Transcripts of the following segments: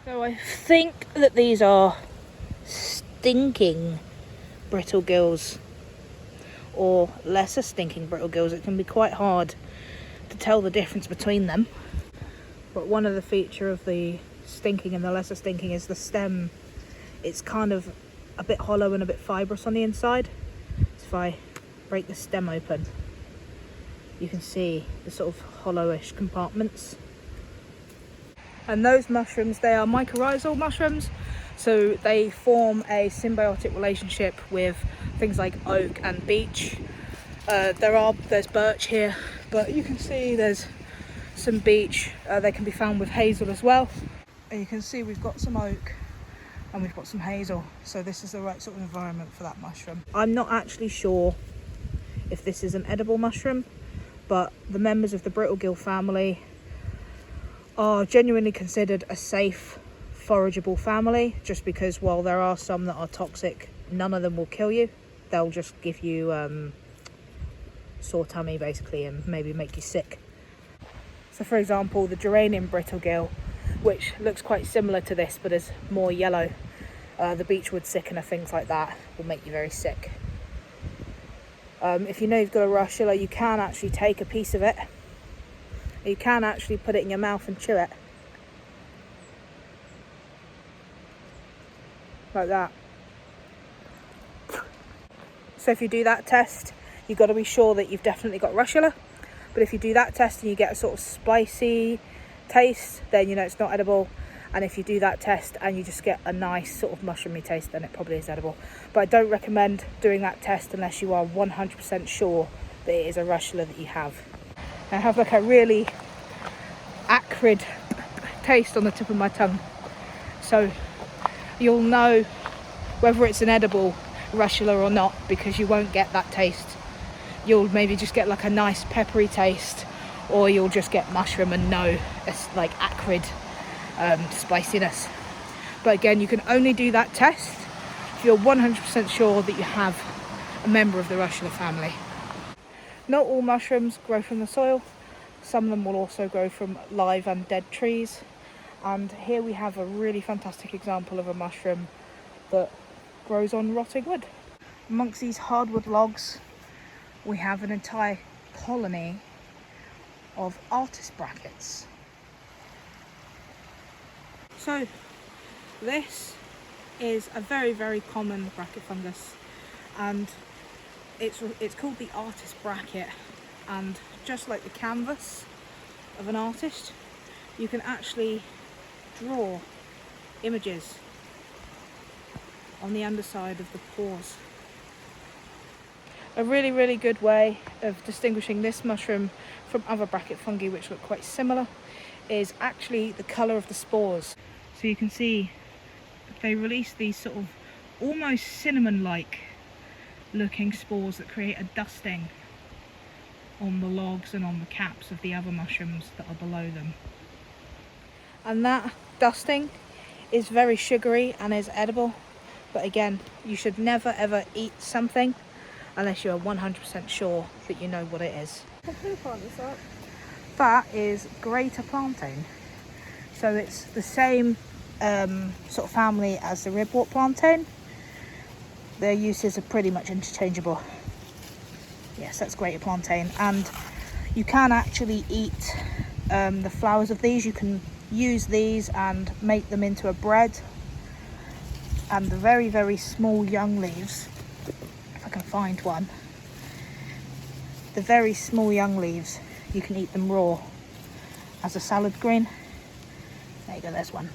So I think that these are stinking brittle gills, or lesser stinking brittle gills. It can be quite hard to tell the difference between them. But one of the feature of the stinking and the lesser stinking is the stem. It's kind of a bit hollow and a bit fibrous on the inside. So if I break the stem open, you can see the sort of hollowish compartments. And those mushrooms, they are mycorrhizal mushrooms, so they form a symbiotic relationship with things like oak and beech. There's birch here, but you can see there's some beech. They can be found with hazel as well. And you can see we've got some oak and we've got some hazel, so this is the right sort of environment for that mushroom. I'm not actually sure if this is an edible mushroom, but the members of the brittlegill family are genuinely considered a safe forageable family, just because while there are some that are toxic, none of them will kill you. They'll just give you sore tummy basically, and maybe make you sick. So for example, the geranium brittlegill, which looks quite similar to this but is more yellow, the beechwood sickener, things like that, will make you very sick. If you know you've got a russula, you can actually take a piece of it. You can actually put it in your mouth and chew it. Like that. So if you do that test, you've got to be sure that you've definitely got russula. But if you do that test and you get a sort of spicy taste, then you know it's not edible. And if you do that test and you just get a nice sort of mushroomy taste, then it probably is edible. But I don't recommend doing that test unless you are 100% sure that it is a russula that you have. I have like a really acrid taste on the tip of my tongue, so you'll know whether it's an edible russula or not, because you won't get that taste. You'll maybe just get like a nice peppery taste, or you'll just get mushroom and no like acrid spiciness. But again, you can only do that test if you're 100% sure that you have a member of the russula family. Not all mushrooms grow from the soil. Some of them will also grow from live and dead trees. And here we have a really fantastic example of a mushroom that grows on rotting wood. Amongst these hardwood logs, we have an entire colony of artist brackets. So this is a very, very common bracket fungus, and it's called the artist bracket. And just like the canvas of an artist, you can actually draw images on the underside of the pores. A really, really good way of distinguishing this mushroom from other bracket fungi which look quite similar is actually the colour of the spores. So you can see they release these sort of almost cinnamon-like looking spores that create a dusting on the logs and on the caps of the other mushrooms that are below them. And that dusting is very sugary and is edible, but again, you should never ever eat something unless you're 100% sure that you know what it is. What plant is that? That is greater plantain. So it's the same sort of family as the ribwort plantain. Their uses are pretty much interchangeable. Yes, that's greater plantain. And you can actually eat the flowers of these. You can use these and make them into a bread. And the very, very small young leaves, if I can find one, the very small young leaves, you can eat them raw as a salad green. There you go, there's one.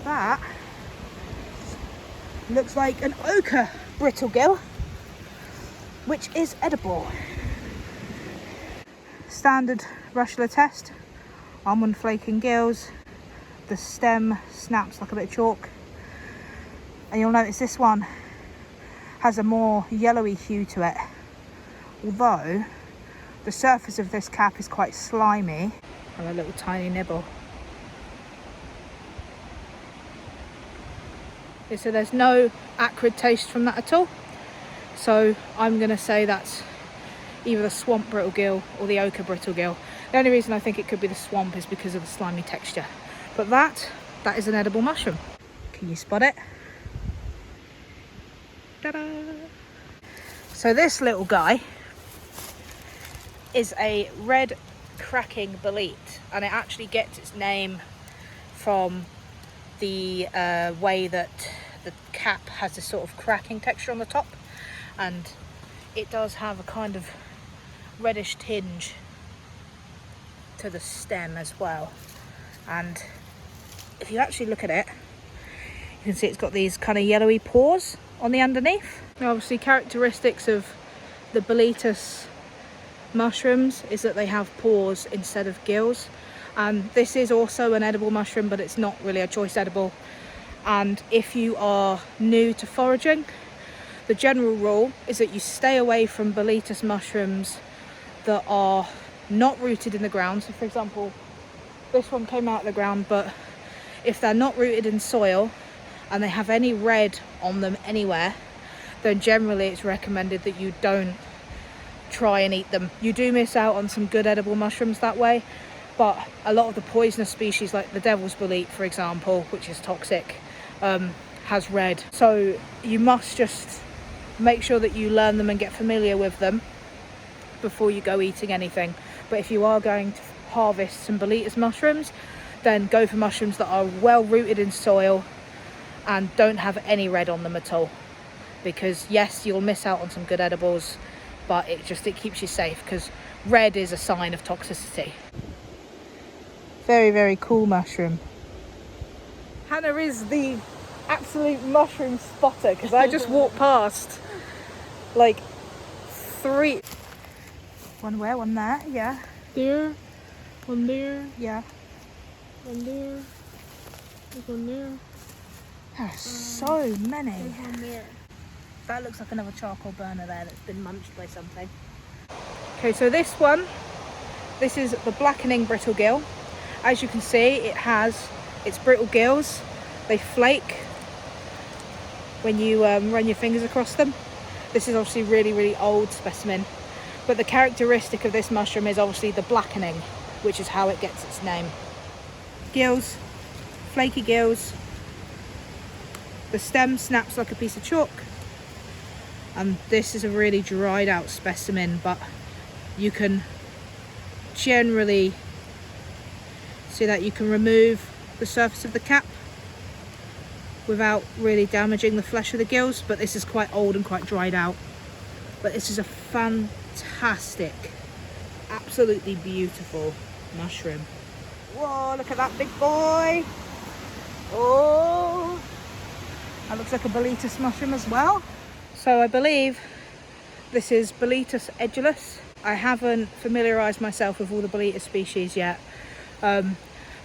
That looks like an ochre brittlegill, which is edible. Standard russula test, almond flaking gills, the stem snaps like a bit of chalk, and you'll notice this one has a more yellowy hue to it, although the surface of this cap is quite slimy. And a little tiny nibble. So there's no acrid taste from that at all, so I'm going to say that's either the swamp brittle gill or the ochre brittle gill. The only reason I think it could be the swamp is because of the slimy texture. But that is an edible mushroom. Can you spot it? Ta-da! So this little guy is a red cracking bolete, and it actually gets its name from the way that the cap has this sort of cracking texture on the top, and it does have a kind of reddish tinge to the stem as well. And if you actually look at it, you can see it's got these kind of yellowy pores on the underneath. Now, obviously characteristics of the boletus mushrooms is that they have pores instead of gills. This is also an edible mushroom, but it's not really a choice edible. And if you are new to foraging, the general rule is that you stay away from boletus mushrooms that are not rooted in the ground. So for example, this one came out of the ground, but if they're not rooted in soil and they have any red on them anywhere, then generally it's recommended that you don't try and eat them. You do miss out on some good edible mushrooms that way, but a lot of the poisonous species, like the devil's bolete for example, which is toxic, has red. So you must just make sure that you learn them and get familiar with them before you go eating anything. But if you are going to harvest some boletus mushrooms, then go for mushrooms that are well rooted in soil and don't have any red on them at all, because yes, you'll miss out on some good edibles, but it keeps you safe, because red is a sign of toxicity. Very, very cool mushroom. Hannah is the absolute mushroom spotter, because I just walked past like 3. One where, one there, yeah. There, one there, Yeah. one there, there's one there. There's so many. There's one there. That looks like another charcoal burner there that's been munched by something. Okay, so this one, this is the blackening brittle gill. As you can see, it has its brittle gills. They flake when you run your fingers across them. This is obviously really, really old specimen, but the characteristic of this mushroom is obviously the blackening, which is how it gets its name. Gills, flaky gills. The stem snaps like a piece of chalk. And this is a really dried out specimen, but you can generally see that you can remove the surface of the cap without really damaging the flesh of the gills. But this is quite old and quite dried out. But this is a fantastic, absolutely beautiful mushroom. Whoa, look at that big boy. Oh, that looks like a boletus mushroom as well. So I believe this is Boletus edulis. I haven't familiarised myself with all the boletus species yet. But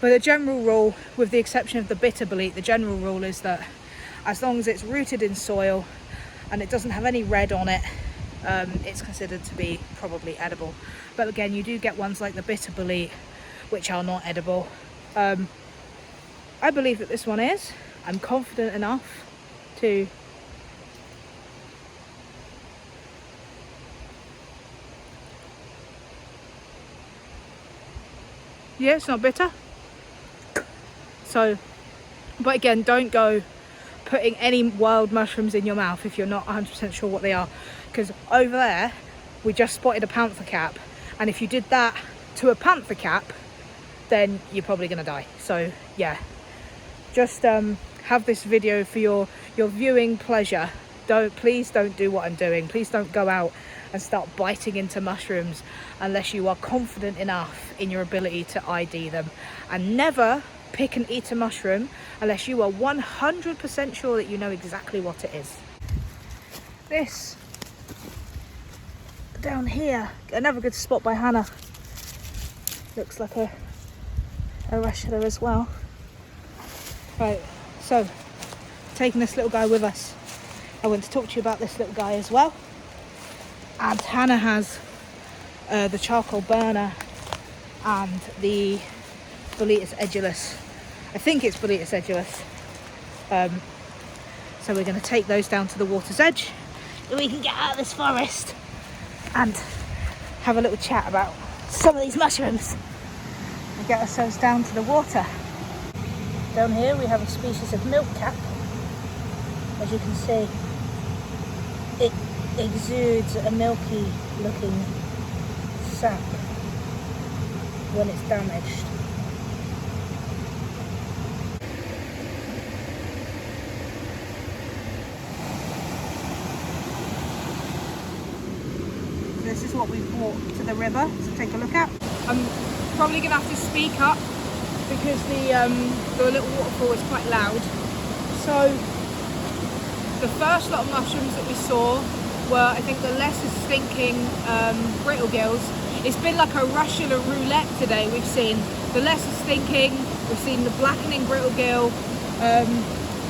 the general rule, with the exception of the bitter bolete, the general rule is that as long as it's rooted in soil and it doesn't have any red on it, it's considered to be probably edible. But again, you do get ones like the bitter bolete which are not edible. I believe that this one is. I'm confident enough to yeah, it's not bitter. So, but again, don't go putting any wild mushrooms in your mouth if you're not 100% sure what they are, because over there we just spotted a panther cap, and if you did that to a panther cap, then you're probably gonna die. So yeah, just have this video for your viewing pleasure. Please don't do what I'm doing. Please don't go out and start biting into mushrooms unless you are confident enough in your ability to ID them. And never pick and eat a mushroom unless you are 100% sure that you know exactly what it is. This down here, another good spot by Hannah. Looks like a rashida as well. Right, so taking this little guy with us, I want to talk to you about this little guy as well. And Hannah has the charcoal burner and the Boletus edulis. I think it's Boletus edulis. So we're going to take those down to the water's edge so we can get out of this forest and have a little chat about some of these mushrooms and get ourselves down to the water. Down here we have a species of milkcap. As you can see, it exudes a milky looking sap when it's damaged. This is what we've brought to the river to take a look at. I'm probably going to have to speak up because the little waterfall is quite loud. So the first lot of mushrooms that we saw were, I think, the lesser stinking brittle gills. It's been like a Russian roulette today. We've seen the lesser stinking, we've seen the blackening brittle gill,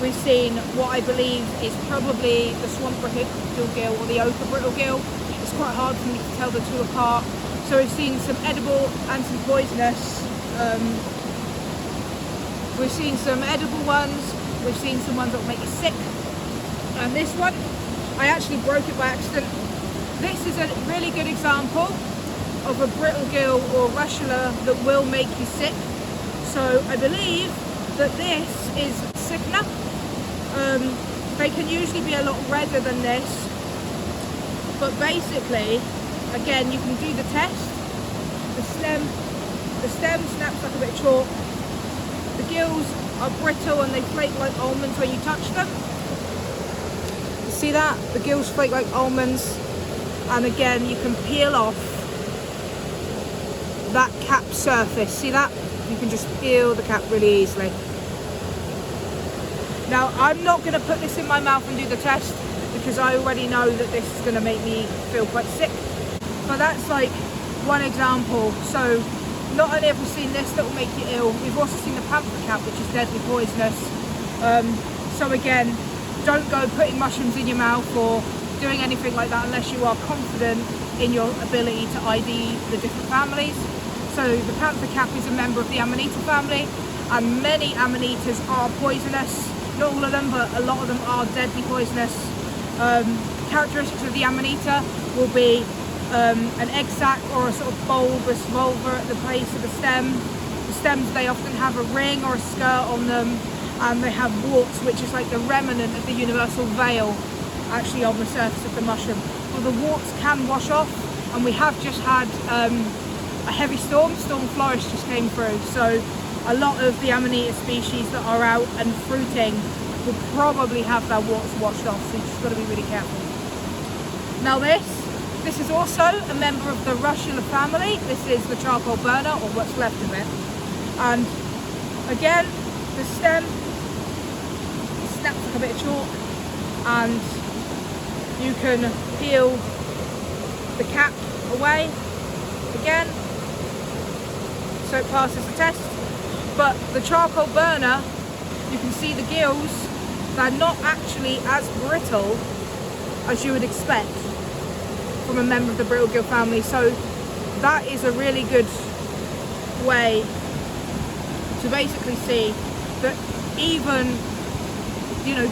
we've seen what I believe is probably the swamp brittle gill or the ochre brittle gill. It's quite hard for me to tell the two apart. So we've seen some edible and some poisonous. We've seen some edible ones, we've seen some ones that will make you sick. And this one, I actually broke it by accident. This is a really good example of a brittle gill or russula that will make you sick. So I believe that this is sickener. They can usually be a lot redder than this. But basically, again, you can do the test. The stem snaps like a bit of chalk. The gills are brittle and they flake like almonds when you touch them. You see that? The gills flake like almonds. And again, you can peel off that cap surface. See that? You can just peel the cap really easily. Now, I'm not going to put this in my mouth and do the test, because I already know that this is going to make me feel quite sick. But that's like one example. So not only have we seen this that will make you ill, we've also seen the panther cap, which is deadly poisonous. So again, don't go putting mushrooms in your mouth or doing anything like that unless you are confident in your ability to ID the different families. So the panther cap is a member of the Amanita family, and many Amanitas are poisonous. Not all of them, but a lot of them are deadly poisonous. Characteristics of the Amanita will be an egg sac or a sort of bulbous vulva at the base of the stem. The stems, they often have a ring or a skirt on them, and they have warts, which is like the remnant of the universal veil actually on the surface of the mushroom. Well, the warts can wash off, and we have just had a heavy storm. Storm Flourish just came through, so a lot of the Amanita species that are out and fruiting will probably have their warts washed off, so you've just got to be really careful. Now this is also a member of the russula family. This is the charcoal burner, or what's left of it. And again, the stem snaps like a bit of chalk, and you can peel the cap away again, so it passes the test. But the charcoal burner, you can see the gills, they're not actually as brittle as you would expect from a member of the brittle gill family. So that is a really good way to basically see that even, you know,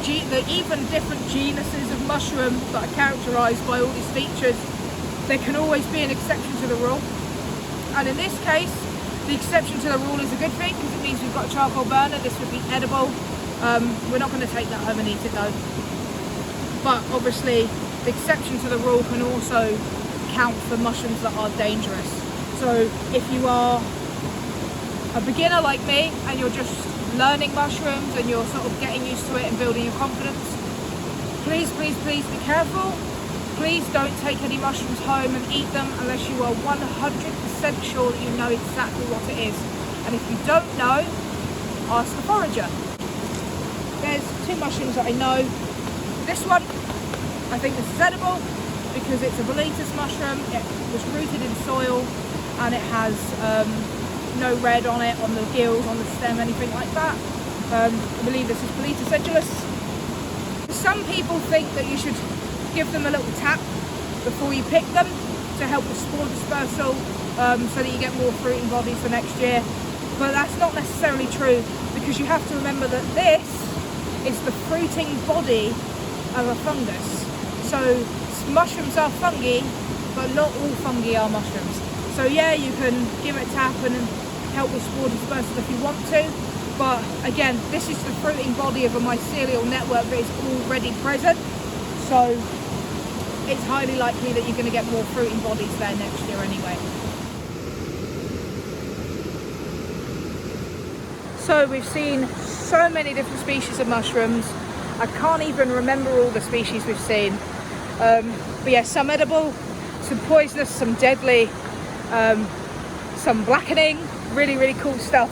even different genuses of mushroom that are characterized by all these features, there can always be an exception to the rule. And in this case, the exception to the rule is a good thing, because it means we've got a charcoal burner. This would be edible. We're not going to take that home and eat it though. But obviously, the exception to the rule can also count for mushrooms that are dangerous. So if you are a beginner like me and you're just learning mushrooms and you're sort of getting used to it and building your confidence, please, please, please be careful. Please don't take any mushrooms home and eat them unless you are 100% sure that you know exactly what it is. And if you don't know, ask the forager. There's two mushrooms that I know. This one, I think this is edible because it's a Boletus mushroom. It was rooted in soil and it has no red on it, on the gills, on the stem, anything like that. I believe this is Boletus edulis. Some people think that you should give them a little tap before you pick them to help with spore dispersal, so that you get more fruiting bodies for next year. But that's not necessarily true, because you have to remember that this is the fruiting body of a fungus. So mushrooms are fungi, but not all fungi are mushrooms. So yeah, you can give it a tap and help with spore dispersal if you want to, but again, this is the fruiting body of a mycelial network that is already present, so it's highly likely that you're going to get more fruiting bodies there next year anyway. So we've seen so many different species of mushrooms. I can't even remember all the species we've seen. But yeah, some edible, some poisonous, some deadly, some blackening, really, really cool stuff.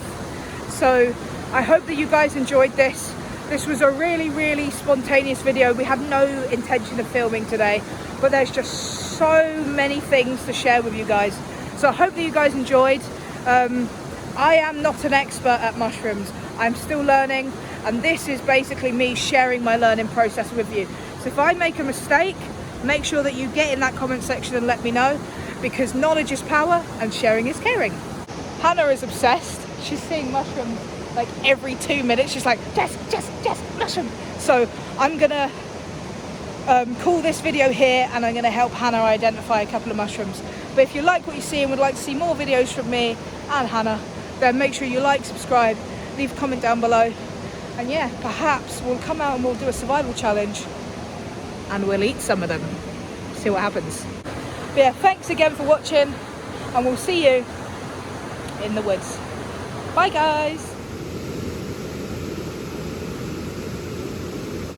So I hope that you guys enjoyed this. This was a really, really spontaneous video. We had no intention of filming today, but there's just so many things to share with you guys. So I hope that you guys enjoyed. I am not an expert at mushrooms. I'm still learning, and this is basically me sharing my learning process with you. So if I make a mistake, make sure that you get in that comment section and let me know, because knowledge is power and sharing is caring. Hannah is obsessed. She's seeing mushrooms like every 2 minutes. She's like, Jess, mushroom. So I'm gonna call this video here, and I'm gonna help Hannah identify a couple of mushrooms. But if you like what you see and would like to see more videos from me and Hannah, then make sure you like, subscribe, leave a comment down below, and yeah, perhaps we'll come out and we'll do a survival challenge and we'll eat some of them, see what happens. But yeah, thanks again for watching, and we'll see you in the woods. Bye guys.